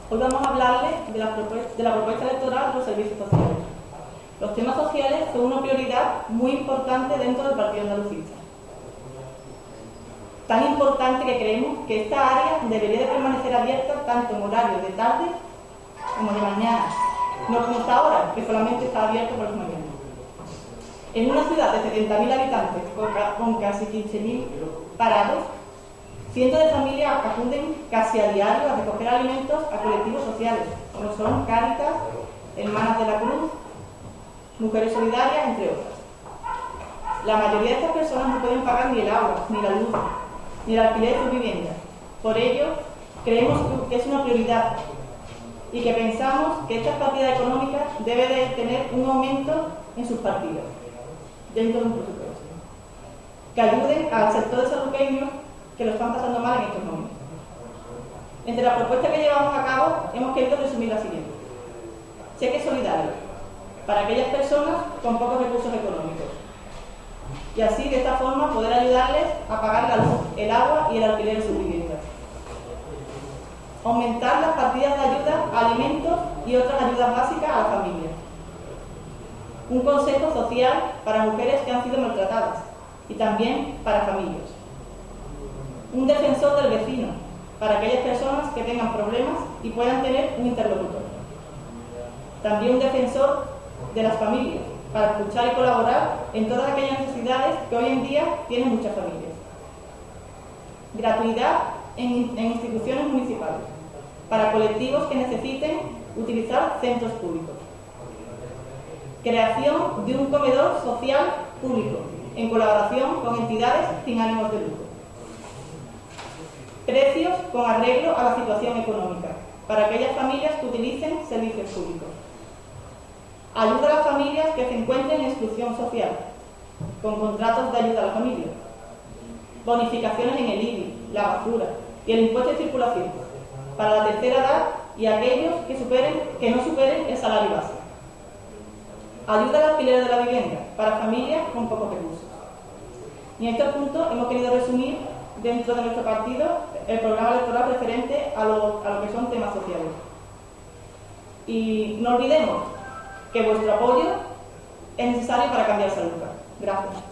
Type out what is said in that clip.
Hoy vamos a hablarles de la propuesta electoral de los servicios sociales. Los temas sociales son una prioridad muy importante dentro del Partido Andalucista. Tan importante que creemos que esta área debería de permanecer abierta tanto en horarios de tarde como de mañana, no como está ahora, que solamente está abierto por las mañanas. En una ciudad de 70.000 habitantes con casi 15.000 parados, cientos de familias acuden casi a diario a recoger alimentos a colectivos sociales, como son Cáritas, Hermanas de la Cruz, Mujeres Solidarias, entre otras. La mayoría de estas personas no pueden pagar ni el agua, ni la luz, ni el alquiler de sus viviendas. Por ello, creemos que es una prioridad y que pensamos que esta partida económica debe de tener un aumento en sus partidas, dentro de un presupuesto, que ayuden al sector de saluqueños que lo están pasando mal en estos momentos. Entre las propuestas que llevamos a cabo, hemos querido resumir la siguiente. Cheque solidario para aquellas personas con pocos recursos económicos, y así, de esta forma, poder ayudarles a pagar la luz, el agua y el alquiler de sus viviendas. Aumentar las partidas de ayuda a alimentos y otras ayudas básicas a la familia. Un consejo social para mujeres que han sido maltratadas y también para familias. Un defensor del vecino para aquellas personas que tengan problemas y puedan tener un interlocutor. También un defensor de las familias para escuchar y colaborar en todas aquellas necesidades que hoy en día tienen muchas familias. Gratuidad en instituciones municipales para colectivos que necesiten utilizar centros públicos. Creación de un comedor social público en colaboración con entidades sin ánimos de lucro. Precios con arreglo a la situación económica para aquellas familias que utilicen servicios públicos. Ayuda a las familias que se encuentren en exclusión social, con contratos de ayuda a la familia. Bonificaciones en el IBI, la basura y el impuesto de circulación para la tercera edad y aquellos que no superen el salario base. Ayuda al alquiler de la vivienda para familias con pocos recursos. Y en este punto hemos querido resumir dentro de nuestro partido el programa electoral referente a lo que son temas sociales. Y no olvidemos que vuestro apoyo es necesario para cambiar Sanlúcar. Gracias.